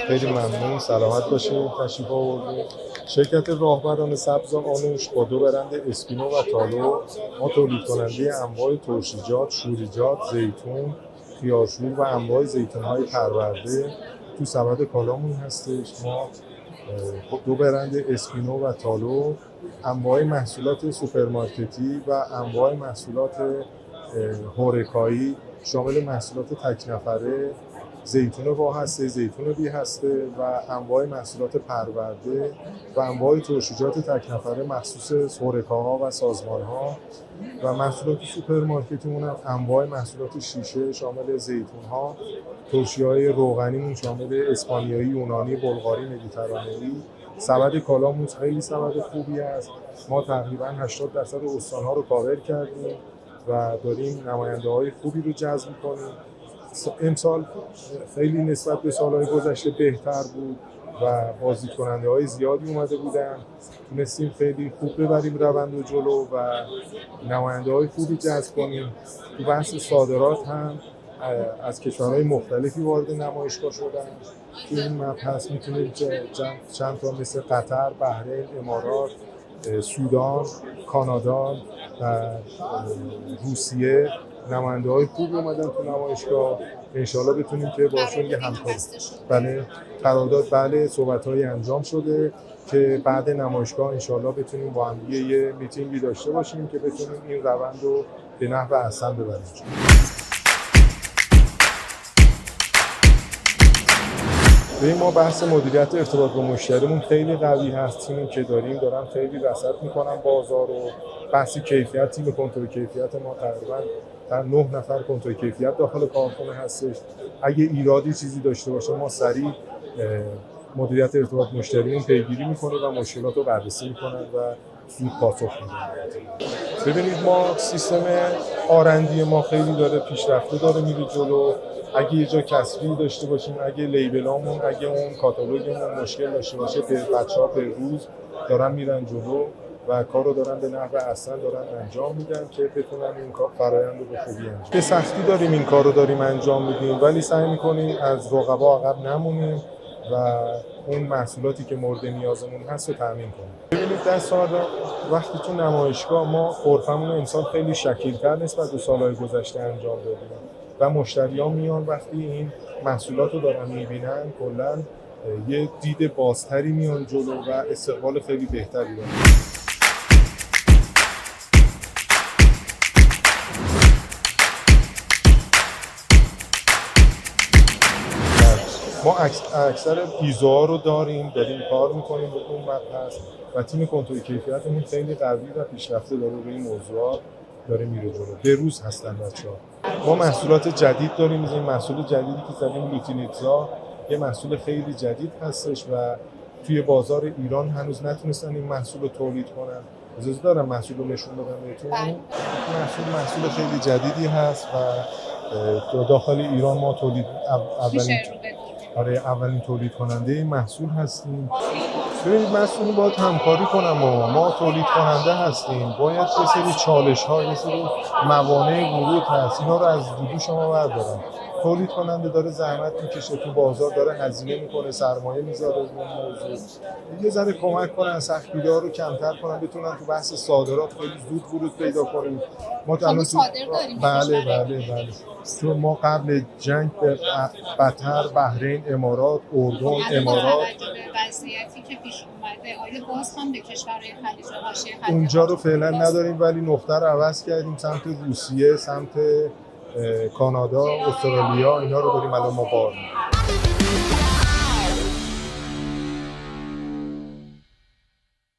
خیلی ممنون، سلامت باشید، تشریف آوردید. شرکت راهبران سبز آنوش با دو برند اسپینو و تالو ما تولید کننده انواع ترشیجات، شوریجات، زیتون، خیارشور و انواع زیتون‌های پرورده تو سبد کالامون هستش. ما دو برند اسپینو و تالو انواع محصولات سوپرمارکتی و انواع محصولات هورکایی شامل محصولات تک نفره، زیتون وا هسته، زیتون بی هسته و انواع محصولات پرورده و انواع ترشیجات تک نفره مخصوص هورکاها و سازمان‌ها و محصولات سوپرمارکتیمون هم انواع محصولات شیشه شامل زیتون‌ها، ترشی‌های روغنیمون شامل اسپانیایی، یونانی، بلغاری، مدیترانه‌ای. سبد کالامون خیلی سبد خوبی است. ما تقریباً 80% استان‌ها رو کاور کردیم و داریم نماینده‌های خوبی رو جذب می‌کنیم. امسال خیلی نسبت به سال‌های گذشته بهتر بود و بازدید کننده‌های زیادی اومده بودن. تونستیم خیلی خوب ببریم روند و جلو و نماینده‌های خوبی جذب کنیم. تو بحث صادرات هم از کشورهای مختلفی وارد نمایشگاه شدن. تو این مبحث میتونید چند تا مثل قطر، بحرین، امارات، سودان، کانادا و روسیه نماینده‌های خوب اومدن تو نمایشگاه. انشالله بتونیم که باشون یه همکاری قرارداد صحبت‌های انجام شده که بعد نمایشگاه انشالله بتونیم با هم یه میتینگی داشته باشیم که بتونیم این روند رو به نحو احسن ببریم. ما بحث مدیریت ارتباط با مشتریمون خیلی قوی هست. تیمی که دارن خیلی رصد میکنن بازار رو. بحث کیفیت، تیم کنترل کیفیت ما تقریبا در 9 نفر کنترل کیفیت داخل کارخونه هستش. اگه ایرادی چیزی داشته باشه ما سریع مدیریت ارتباط مشتریمون پیگیری میکنه و مشکلات رو بررسی میکنن و زود پاسخ میدن. ببینید ما سیستم آرندی ما خیلی داره پیشرفته داره میره جلو. اگه یه جا کسری داشته باشیم، اگه لیبلامون، اگه اون کاتالوگمون مشکل داشته باشه، بچه‌ها به روز دارن میرن جلو و کار رو دارن به نحو احسن دارن انجام میدن که بتونن این کار فرآیند رو به خوبی انجام بدن. به سختی داریم این کار رو انجام میدیم ولی سعی میکنیم از رقبا عقب نمونیم و اون محصولاتی که مورد نیازمون هست رو تامین کنیم. ببینید در سال وقتی تو نمایشگاه ما عرفمون امسال خیلی شکیل‌تر نسبت به سال‌های گذشته انجام دادیم و مشتریان میان وقتی این محصولات رو دارن میبینن کلاً یه دید بازتری میان جلو و استقبال خیلی بهتری دارن. ما اکثر ایزوها رو داریم کار میکنیم به اون مبحث و تیم کنترل کیفیتمون خیلی قوی و پیشرفته داره روی این موضوعات داره میره جلو. به روز هستن بچه‌ها. ما محصولات جدید داریم. این محصول جدیدی که زدیم لوتینیتزا یه محصول خیلی جدید هستش و توی بازار ایران هنوز نتونستن این محصول رو تولید کنن. اجازه دارم محصول رو نشون بدم بهتون. محصول خیلی جدیدی هست و داخل ایران ما اولین تولید کننده این محصول هستیم. ببینید مسئولین باید همکاری کنم و ما تولید کننده هستیم. باید یه سری چالش‌ها، یه سری موانع ورود هست. اینا رو از دودو شما بردارن. تولید کننده داره زحمت میکشه تو بازار، داره هزینه میکنه، سرمایه میذاره اون موضوع. یه ذره کمک کنن، سختگیری‌ها رو کمتر کنن، بتونن تو بحث صادرات خیلی زود ورود پیدا کنیم. ما الان صادر داریم. بله. تو ما قبل جنگ به قطر، بحرین، امارات، اردن، امارات وضعیتی که پیش اومده آیا باز هم به کشورهای خلیج حاشیه اونجا رو فعلا نداریم ولی نقطه رو عوض کردیم سمت روسیه، سمت کانادا، استرالیا، اینا رو داریم الان ما بار می‌کنیم.